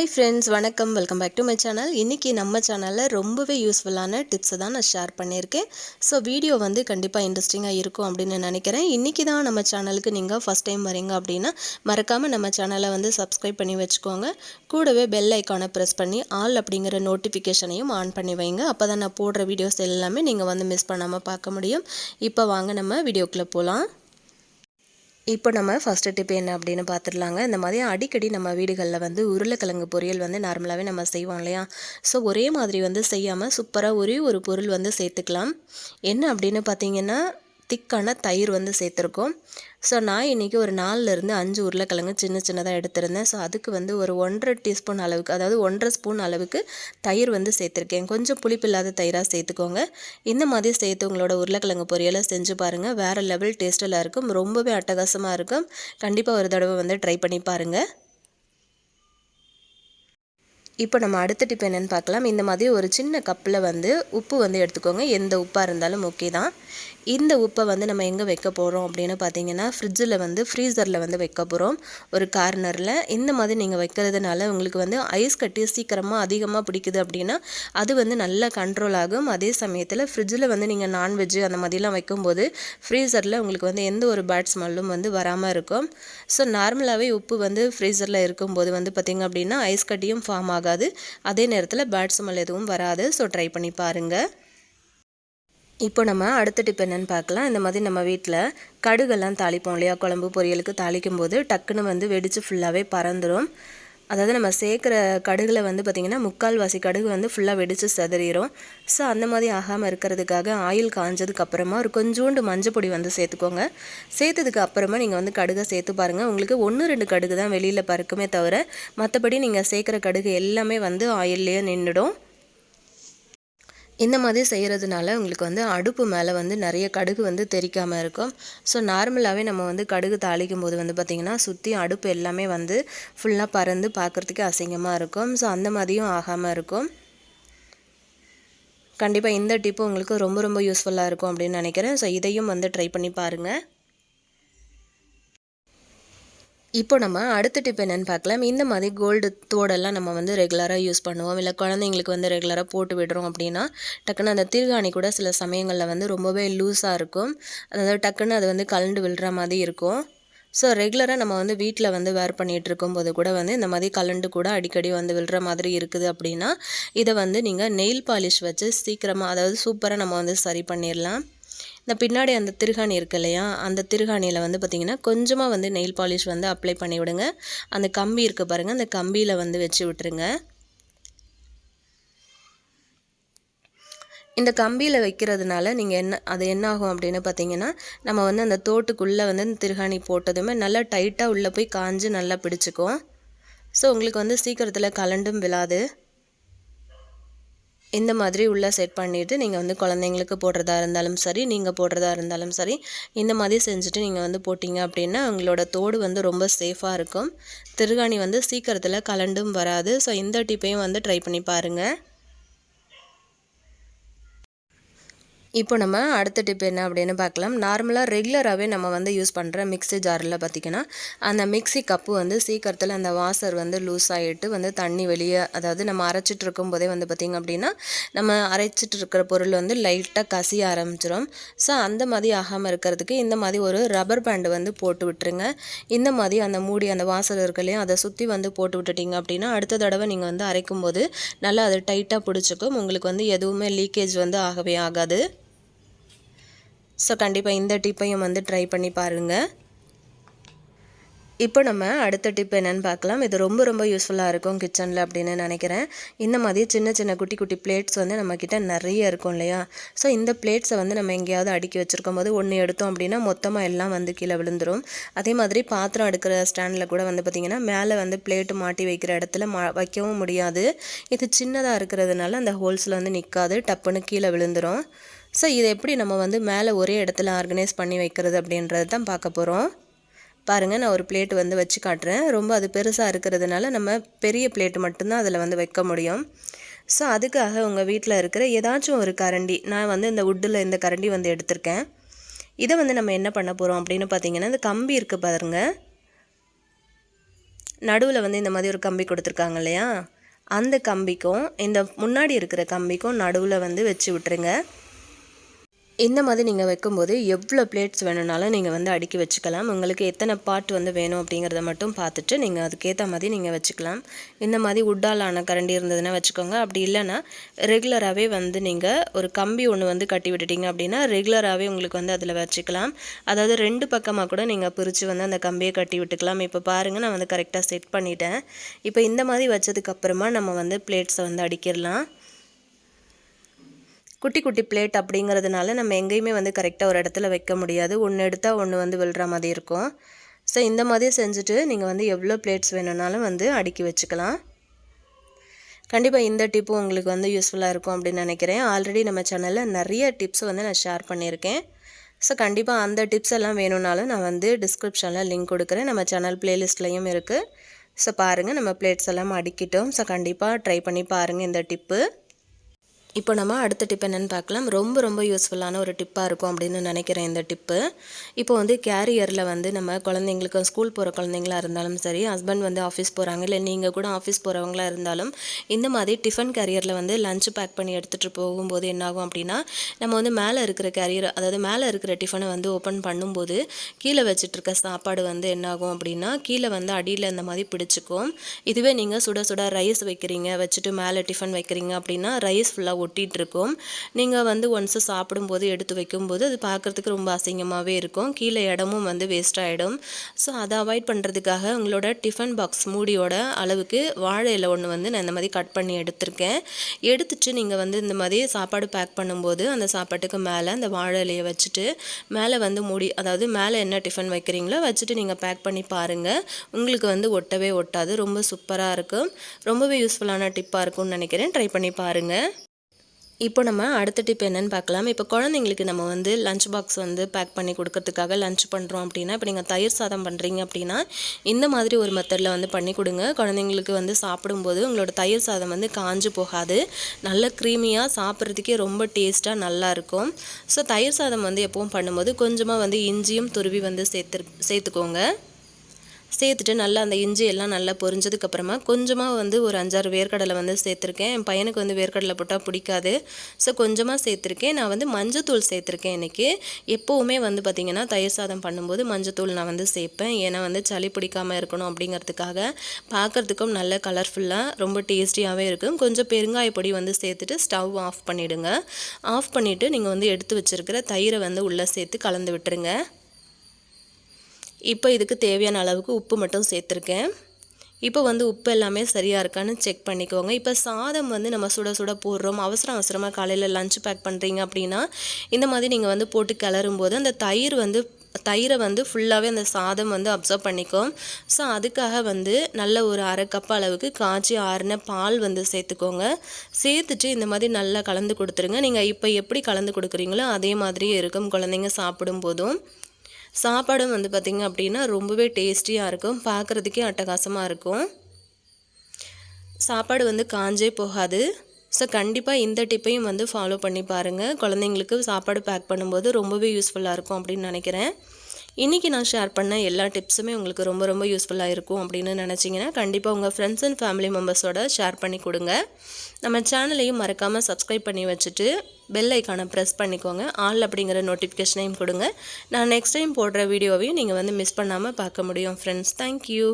Hi friends, வணக்கம். Welcome back to my channel. இன்றைக்கி நம்ம சேனலில் ரொம்பவே யூஸ்ஃபுல்லான டிப்ஸை தான் நான் ஷேர் பண்ணியிருக்கேன். ஸோ வீடியோ வந்து கண்டிப்பாக இன்ட்ரெஸ்டிங்காக இருக்கும் அப்படின்னு நினைக்கிறேன். இன்றைக்கி தான் நம்ம சேனலுக்கு நீங்கள் ஃபஸ்ட் டைம் வரீங்க அப்படின்னா மறக்காமல் நம்ம சேனலை வந்து சப்ஸ்கிரைப் பண்ணி வச்சுக்கோங்க. கூடவே பெல் ஐக்கானை ப்ரெஸ் பண்ணி ஆல் அப்படிங்கிற நோட்டிஃபிகேஷனையும் ஆன் பண்ணி வைங்க. அப்போ தான் நான் போடுற வீடியோஸ் எல்லாமே நீங்கள் வந்து மிஸ் பண்ணாமல் பார்க்க முடியும். இப்போ வாங்க நம்ம வீடியோக்குள்ளே போகலாம். இப்போ நம்ம ஃபஸ்ட்டு டிப் என்ன அப்படின்னு பார்த்துடலாங்க. இந்த மாதிரி அடிக்கடி நம்ம வீடுகளில் வந்து உருளைக்கிழங்கு பொரியல் வந்து நார்மலாகவே நம்ம செய்வோம் இல்லையா? ஸோ ஒரே மாதிரி வந்து செய்யாமல் சூப்பராக ஒரே ஒரு பொருள் வந்து சேர்த்துக்கலாம். என்ன அப்படின்னு பார்த்தீங்கன்னா, திக்கான தயிர் வந்து சேர்த்துருக்கோம். ஸோ நான் இன்றைக்கி ஒரு 4லேருந்து 5 உருளைக்கிழங்கு சின்ன சின்னதாக எடுத்திருந்தேன். ஸோ அதுக்கு வந்து ஒரு 1½ டீஸ்பூன் அளவுக்கு, அதாவது 1½ ஸ்பூன் அளவுக்கு தயிர் வந்து சேர்த்துருக்கேன். கொஞ்சம் புளிப்பு இல்லாத தயிராக சேர்த்துக்கோங்க. இந்த மாதிரி சேர்த்து உங்களோட உருளைக்கிழங்கு பொரியலை செஞ்சு பாருங்கள். வேறு லெவல் டேஸ்ட்டில் இருக்கும். ரொம்பவே அட்டகாசமாக இருக்கும். கண்டிப்பாக ஒரு தடவை வந்து ட்ரை பண்ணி பாருங்கள். இப்போ நம்ம அடுத்த டிப் என்னென்னு பார்க்கலாம். இந்த மாதிரி ஒரு சின்ன கப்பில் வந்து உப்பு வந்து எடுத்துக்கோங்க. எந்த உப்பாக இருந்தாலும் ஓகே தான். இந்த உப்பை வந்து நம்ம எங்கே வைக்க போகிறோம் அப்படின்னு பார்த்தீங்கன்னா, ஃப்ரீசரில் வந்து வைக்க போகிறோம். ஒரு கார்னரில். இந்த மாதிரி நீங்கள் வைக்கிறதுனால உங்களுக்கு வந்து ஐஸ் கட்டி சீக்கிரமாக அதிகமாக பிடிக்குது அப்படின்னா அது வந்து நல்லா கண்ட்ரோல் ஆகும். அதே சமயத்தில் ஃப்ரிட்ஜில் வந்து நீங்கள் நான்வெஜ்ஜு அந்த மாதிரிலாம் வைக்கும்போது ஃப்ரீசரில் உங்களுக்கு வந்து எந்த ஒரு பேட் ஸ்மெல்லும் வந்து வராமல் இருக்கும். ஸோ நார்மலாகவே உப்பு வந்து ஃப்ரீசரில் இருக்கும்போது வந்து பார்த்திங்க அப்படின்னா ஐஸ் கட்டியும் ஃபார்ம் ஆகாது. அதே நேரத்தில் பேட் ஸ்மெல் எதுவும் வராது. ஸோ ட்ரை பண்ணி பாருங்கள். இப்போ நம்ம அடுத்த டிப் என்னென்னு பார்க்கலாம். இந்த மாதிரி நம்ம வீட்டில் கடுகெல்லாம் தாளிப்போம் இல்லையா? குழம்பு பொரியலுக்கு தாளிக்கும் போது டக்குன்னு வந்து வெடித்து ஃபுல்லாகவே பறந்துடும். அதாவது நம்ம சேர்க்குற கடுகில் வந்து பார்த்திங்கன்னா 3/4 கடுகு வந்து ஃபுல்லாக வெடித்து சிதறிடும். ஸோ அந்த மாதிரி ஆகாமல் இருக்கிறதுக்காக ஆயில் காஞ்சதுக்கப்புறமா ஒரு கொஞ்சோண்டு மஞ்சள் பொடி வந்து சேர்த்துக்கோங்க. சேர்த்ததுக்கு அப்புறமா நீங்கள் வந்து கடுகை சேர்த்து பாருங்கள். உங்களுக்கு 1-2 கடுகு தான் வெளியில் பறக்குமே தவிர மற்றபடி நீங்கள் சேர்க்குற கடுகு எல்லாமே வந்து ஆயில்லையே நின்றுடும். இந்த மாதிரி செய்கிறதுனால உங்களுக்கு வந்து அடுப்பு மேலே வந்து நிறைய கடுகு வந்து தெறிக்காமல் இருக்கும். ஸோ நார்மலாகவே நம்ம வந்து கடுகு தாளிக்கும் போது வந்து பார்த்திங்கன்னா சுற்றி அடுப்பு எல்லாமே வந்து ஃபுல்லாக பறந்து பார்க்குறதுக்கு அசிங்கமாக இருக்கும். ஸோ அந்த மாதிரியும் ஆகாமல் இருக்கும். கண்டிப்பாக இந்த டிப்பு உங்களுக்கு ரொம்ப ரொம்ப யூஸ்ஃபுல்லாக இருக்கும் அப்படின்னு நினைக்கிறேன். ஸோ இதையும் வந்து ட்ரை பண்ணி பாருங்கள். இப்போ நம்ம அடுத்த டிப் என்னென்னு பார்க்கலாம். இந்த மாதிரி கோல்டு தோடெல்லாம் நம்ம வந்து ரெகுலராக யூஸ் பண்ணுவோம். இல்லை குழந்தைங்களுக்கு வந்து ரெகுலராக போட்டு விடுறோம் அப்படின்னா டக்குன்னு அந்த திருகாணி கூட சில சமயங்களில் வந்து ரொம்பவே லூஸாக இருக்கும். அதாவது டக்குன்னு அது வந்து கலண்டு விழுற மாதிரி இருக்கும். ஸோ ரெகுலராக நம்ம வந்து வீட்டில் வந்து வேர் பண்ணிகிட்டு இருக்கும்போது கூட வந்து இந்த மாதிரி கலண்டு கூட அடிக்கடி வந்து விழுற மாதிரி இருக்குது அப்படின்னா இதை வந்து நீங்கள் நெயில் பாலிஷ் வச்சு சீக்கிரமாக, அதாவது சூப்பராக நம்ம வந்து சரி பண்ணிடலாம். இந்த பின்னாடி அந்த திருகாணி இருக்கு இல்லையா? அந்த திருகாணியில் வந்து பார்த்திங்கன்னா கொஞ்சமாக வந்து நெயில் பாலிஷ் வந்து அப்ளை பண்ணி விடுங்க. அந்த கம்பி இருக்குது பாருங்கள், அந்த கம்பியில் வந்து வச்சு விட்டுருங்க. இந்த கம்பியில் வைக்கிறதுனால நீங்கள் அது என்ன ஆகும் அப்படின்னு பார்த்தீங்கன்னா, நம்ம வந்து அந்த தோட்டுக்குள்ளே வந்து இந்த திருகாணி போட்டதுமே நல்லா டைட்டாக உள்ளே போய் காஞ்சு நல்லா பிடிச்சிக்கும். ஸோ உங்களுக்கு வந்து சீக்கிரத்தில் கலண்டும் விழாது. இந்த மாதிரி உள்ளே செட் பண்ணிவிட்டு நீங்கள் வந்து குழந்தைங்களுக்கு போடுறதா இருந்தாலும் சரி, நீங்கள் போடுறதா இருந்தாலும் சரி, இந்த மாதிரி செஞ்சுட்டு நீங்கள் வந்து போட்டிங்க அப்படின்னா உங்களோட தோடு வந்து ரொம்ப சேஃபாக இருக்கும். திருகாணி வந்து சீக்கிரத்தில் கலண்டும் வராது. ஸோ இந்த டிப்பையும் வந்து ட்ரை பண்ணி பாருங்கள். இப்போ நம்ம அடுத்த டிப் என்ன அப்படின்னு பார்க்கலாம். நார்மலாக ரெகுலராகவே நம்ம வந்து யூஸ் பண்ணுற மிக்ஸி ஜாரில் பார்த்திங்கன்னா அந்த மிக்ஸி கப்பு வந்து சீக்கிரத்தில் அந்த வாசர் வந்து லூஸ் ஆகிட்டு வந்து தண்ணி வெளியே, அதாவது நம்ம அரைச்சிட்டு இருக்கும்போதே வந்து பார்த்திங்க அப்படின்னா நம்ம அரைச்சிட்டு இருக்கிற பொருள் வந்து லைட்டாக கசிய ஆரம்பிச்சிடும். ஸோ அந்த மாதிரி ஆகாமல் இருக்கிறதுக்கு இந்த மாதிரி ஒரு ரப்பர் பேண்டு வந்து போட்டு விட்டுருங்க. இந்த மாதிரி அந்த மூடி, அந்த வாசல் இருக்கலையும் அதை சுற்றி வந்து போட்டு விட்டுட்டிங்க அப்படின்னா அடுத்த தடவை நீங்கள் வந்து அரைக்கும் போது நல்லா அது டைட்டாக பிடிச்சிக்கும். உங்களுக்கு வந்து எதுவுமே லீக்கேஜ் வந்து ஆகவே ஆகாது. ஸோ கண்டிப்பாக இந்த டிப்பையும் வந்து ட்ரை பண்ணி பாருங்கள். இப்போ நம்ம அடுத்த டிப் என்னென்னு பார்க்கலாம். இது ரொம்ப ரொம்ப யூஸ்ஃபுல்லாக இருக்கும் கிச்சனில் அப்படின்னு நினைக்கிறேன். இந்த மாதிரி சின்ன சின்ன குட்டி குட்டி பிளேட்ஸ் வந்து நம்மக்கிட்ட நிறைய இருக்கும் இல்லையா? ஸோ இந்த பிளேட்ஸை வந்து நம்ம எங்கேயாவது அடுக்கி வச்சுருக்கும் போது ஒன்று எடுத்தோம் அப்படின்னா மொத்தமாக எல்லாம் வந்து கீழே விழுந்துடும். அதே மாதிரி பாத்திரம் அடுக்கிற ஸ்டாண்டில் கூட வந்து பார்த்திங்கன்னா மேலே வந்து பிளேட்டு மாட்டி வைக்கிற இடத்துல வைக்கவும் முடியாது. இது சின்னதாக இருக்கிறதுனால அந்த ஹோல்ஸில் வந்து நிற்காது, டப்புன்னு கீழே விழுந்துடும். ஸோ இதை எப்படி நம்ம வந்து மேலே ஒரே இடத்துல ஆர்கனைஸ் பண்ணி வைக்கிறது அப்படின்றது தான் பார்க்க போகிறோம். பாருங்கள், நான் ஒரு பிளேட் வந்து வச்சு காட்டுறேன். ரொம்ப அது பெருசாக இருக்கிறதுனால நம்ம பெரிய பிளேட்டு மட்டும்தான் அதில் வந்து வைக்க முடியும். ஸோ அதுக்காக உங்கள் வீட்டில் இருக்கிற ஏதாச்சும் ஒரு கரண்டி, நான் வந்து இந்த வுட்டில் இந்த கரண்டி வந்து எடுத்திருக்கேன். இதை வந்து நம்ம என்ன பண்ண போகிறோம் அப்படின்னு பார்த்தீங்கன்னா, இந்த கம்பி இருக்குது பாருங்கள், நடுவில் வந்து இந்த மாதிரி ஒரு கம்பி கொடுத்துருக்காங்க இல்லையா, அந்த கம்பிக்கும் இந்த முன்னாடி இருக்கிற கம்பிக்கும் நடுவில் வந்து வச்சு விட்டுருங்க. இந்த மாதிரி நீங்கள் வைக்கும்போது எவ்வளோ பிளேட்ஸ் வேணும்னாலும் நீங்கள் வந்து அடுக்கி வச்சுக்கலாம். உங்களுக்கு எத்தனை பார்ட் வந்து வேணும் அப்படிங்கிறத மட்டும் பார்த்துட்டு நீங்கள் அதுக்கேற்ற மாதிரி நீங்கள் வச்சுக்கலாம். இந்த மாதிரி உட்டால் ஆன கரண்டி இருந்ததுன்னா வச்சுக்கோங்க. அப்படி இல்லைன்னா ரெகுலராகவே வந்து நீங்கள் ஒரு கம்பி ஒன்று வந்து கட்டி விட்டுட்டிங்க அப்படின்னா ரெகுலராகவே உங்களுக்கு வந்து அதில் வச்சுக்கலாம். அதாவது 2 பக்கமாக கூட நீங்கள் பிரித்து வந்து அந்த கம்பியை கட்டி விட்டுக்கலாம். இப்போ பாருங்கள், நான் வந்து கரெக்டாக செட் பண்ணிட்டேன். இப்போ இந்த மாதிரி வச்சதுக்கப்புறமா நம்ம வந்து பிளேட்ஸை வந்து அடிக்கிடலாம். குட்டி குட்டி பிளேட் அப்படிங்கிறதுனால நம்ம எங்கேயுமே வந்து கரெக்டாக ஒரு இடத்துல வைக்க முடியாது. ஒன்று எடுத்தால் ஒன்று வந்து விழுற மாதிரி இருக்கும். ஸோ இந்த மாதிரி செஞ்சுட்டு நீங்கள் வந்து எவ்வளோ பிளேட்ஸ் வேணும்னாலும் வந்து அடுக்கி வச்சுக்கலாம். கண்டிப்பாக இந்த டிப்பும் உங்களுக்கு வந்து யூஸ்ஃபுல்லாக இருக்கும் அப்படின்னு நினைக்கிறேன். ஆல்ரெடி நம்ம சேனலில் நிறைய டிப்ஸ் வந்து நான் ஷேர் பண்ணியிருக்கேன். ஸோ கண்டிப்பாக அந்த டிப்ஸ் எல்லாம் வேணும்னாலும் நான் வந்து டிஸ்கிரிப்ஷனில் லிங்க் கொடுக்குறேன். நம்ம சேனல் பிளேலிஸ்ட்லேயும் இருக்குது. ஸோ பாருங்கள், நம்ம பிளேட்ஸ் எல்லாம் அடுக்கிட்டோம். ஸோ கண்டிப்பாக ட்ரை பண்ணி பாருங்கள் இந்த டிப்பு. இப்போ நம்ம அடுத்த டிப் என்னென்னு பார்க்கலாம். ரொம்ப யூஸ்ஃபுல்லான ஒரு டிப்பாக இருக்கும் அப்படின்னு நினைக்கிறேன் இந்த டிப்பு. இப்போ வந்து கேரியரில் வந்து நம்ம குழந்தைங்களுக்கு ஸ்கூல் போகிற குழந்தைங்களா இருந்தாலும் சரி, ஹஸ்பண்ட் வந்து ஆஃபீஸ் போகிறாங்க, இல்லை நீங்கள் கூட ஆஃபீஸ் போகிறவங்களா இருந்தாலும் இந்த மாதிரி டிஃபன் கேரியரில் வந்து லஞ்ச் பேக் பண்ணி எடுத்துகிட்டு போகும்போது என்னாகும் அப்படின்னா, நம்ம வந்து மேலே இருக்கிற கேரியர், அதாவது மேலே இருக்கிற டிஃபனை வந்து ஓப்பன் பண்ணும்போது கீழே வச்சுட்டு இருக்க சாப்பாடு வந்து என்னாகும் அப்படின்னா கீழே வந்து அடியில் இந்த மாதிரி பிடிச்சிக்கும். இதுவே நீங்கள் சுட சுட ரைஸ் வைக்கிறீங்க, வச்சுட்டு மேலே டிஃபன் வைக்கிறீங்க அப்படின்னா ரைஸ் ஃபுல்லாக ஒட்டிகிட்டு இருக்கும். நீங்கள் வந்து ஒன்ஸு சாப்பிடும்போது எடுத்து வைக்கும்போது அது பார்க்குறதுக்கு ரொம்ப அசிங்கமாகவே இருக்கும். கீழே இடமும் வந்து வேஸ்ட் ஆகிடும். ஸோ அதை அவாய்ட் பண்ணுறதுக்காக உங்களோட டிஃபன் பாக்ஸ் மூடியோட அளவுக்கு வாழை இலை ஒன்று வந்து நான் இந்த மாதிரி கட் பண்ணி எடுத்திருக்கேன். எடுத்துட்டு நீங்கள் வந்து இந்த மாதிரி சாப்பாடு பேக் பண்ணும்போது அந்த சாப்பாட்டுக்கு மேலே அந்த வாழை இலையை வச்சுட்டு மேலே வந்து மூடி, அதாவது மேலே என்ன டிஃபன் வைக்கிறீங்களோ வச்சுட்டு நீங்கள் பேக் பண்ணி பாருங்கள். உங்களுக்கு வந்து ஒட்டவே ஒட்டாது. ரொம்ப சூப்பராக இருக்கும். ரொம்பவே யூஸ்ஃபுல்லான டிப்பாக இருக்கும்னு நினைக்கிறேன். ட்ரை பண்ணி பாருங்கள். இப்போ நம்ம அடுத்த டிப் என்னென்னு பார்க்கலாம். இப்போ குழந்தைங்களுக்கு நம்ம வந்து லஞ்ச் பாக்ஸ் வந்து பேக் பண்ணி கொடுக்கறதுக்காக லஞ்ச் பண்ணுறோம் அப்படின்னா, இப்போ நீங்கள் தயிர் சாதம் பண்ணுறீங்க அப்படின்னா இந்த மாதிரி ஒரு மெத்தடில் வந்து பண்ணி கொடுங்க. குழந்தைங்களுக்கு வந்து சாப்பிடும்போது உங்களோட தயிர் சாதம் வந்து காஞ்சு போகாது, நல்ல க்ரீமியாக சாப்பிட்றதுக்கே ரொம்ப டேஸ்ட்டாக நல்லாயிருக்கும். ஸோ தயிர் சாதம் வந்து எப்பவும் பண்ணும்போது கொஞ்சமாக வந்து இஞ்சியும் துருவி வந்து சேர்த்துக்கோங்க. சேர்த்துட்டு நல்லா அந்த இஞ்சி எல்லாம் நல்லா பொரிஞ்சதுக்கப்புறமா கொஞ்சமாக வந்து ஒரு 5-6 வேர்க்கடலை வந்து சேர்த்துருக்கேன். என் பையனுக்கு வந்து வேர்க்கடலை போட்டால் பிடிக்காது. ஸோ கொஞ்சமாக சேர்த்துருக்கேன். நான் வந்து மஞ்சத்தூள் சேர்த்துருக்கேன் இன்றைக்கி. எப்போவுமே வந்து பார்த்திங்கன்னா தயிர் சாதம் பண்ணும்போது மஞ்சத்தூள் நான் வந்து சேர்ப்பேன். ஏன்னா வந்து சளி பிடிக்காமல் இருக்கணும் அப்படிங்கிறதுக்காக. பார்க்குறதுக்கும் நல்ல கலர்ஃபுல்லாக ரொம்ப டேஸ்டியாகவே இருக்கும். கொஞ்சம் பெருங்காய பொடி வந்து சேர்த்துட்டு ஸ்டவ் ஆஃப் பண்ணிவிடுங்க. ஆஃப் பண்ணிவிட்டு நீங்கள் வந்து எடுத்து வச்சுருக்கிற தயிரை வந்து உள்ளே சேர்த்து கலந்து விட்டுருங்க. இப்போ இதுக்கு தேவையான அளவுக்கு உப்பு மட்டும் சேர்த்துருக்கேன். இப்போ வந்து உப்பு எல்லாமே சரியாக இருக்கான்னு செக் பண்ணிக்கோங்க. இப்போ சாதம் வந்து நம்ம சுட சுட போடுறோம், அவசரமாக காலையில் லஞ்ச் பேக் பண்ணுறீங்க அப்படின்னா இந்த மாதிரி நீங்கள் வந்து போட்டு கிளறும்போது அந்த தயிரை வந்து ஃபுல்லாகவே அந்த சாதம் வந்து அப்சர்வ் பண்ணிக்கும். ஸோ அதுக்காக வந்து நல்ல ஒரு 1/2 கப் அளவுக்கு காய்ச்சி ஆறின பால் வந்து சேர்த்துக்கோங்க. சேர்த்துட்டு இந்த மாதிரி நல்லா கலந்து கொடுத்துருங்க. நீங்கள் இப்போ எப்படி கலந்து கொடுக்குறீங்களோ அதே மாதிரியே இருக்கும் குழந்தைங்க சாப்பிடும்போதும். சாப்பாடும் வந்து பார்த்திங்க அப்படின்னா ரொம்பவே டேஸ்டியாக இருக்கும், பார்க்குறதுக்கே அட்டகாசமாக இருக்கும். சாப்பாடு வந்து காஞ்சே போகாது. ஸோ கண்டிப்பாக இந்த டிப்பையும் வந்து ஃபாலோ பண்ணி பாருங்கள். குழந்தைங்களுக்கு சாப்பாடு பேக் பண்ணும்போது ரொம்பவே யூஸ்ஃபுல்லாக இருக்கும் அப்படின்னு நினைக்கிறேன். இன்றைக்கி நான் ஷேர் பண்ண எல்லா டிப்ஸுமே உங்களுக்கு ரொம்ப யூஸ்ஃபுல்லாக இருக்கும் அப்படின்னு நினச்சிங்கன்னா கண்டிப்பாக உங்கள் ஃப்ரெண்ட்ஸ் அண்ட் ஃபேமிலி மெம்பர்ஸோட ஷேர் பண்ணி கொடுங்க. நம்ம சேனலையும் மறக்காமல் சப்ஸ்கிரைப் பண்ணி வச்சுட்டு பெல் ஐக்கானை ப்ரெஸ் பண்ணிக்கோங்க. ஆல் அப்படிங்கிற நோட்டிஃபிகேஷனையும் கொடுங்க. நான் நெக்ஸ்ட் டைம் போடுற வீடியோவையும் நீங்கள் வந்து மிஸ் பண்ணாமல் பார்க்க முடியும் ஃப்ரெண்ட்ஸ். தேங்க்யூ.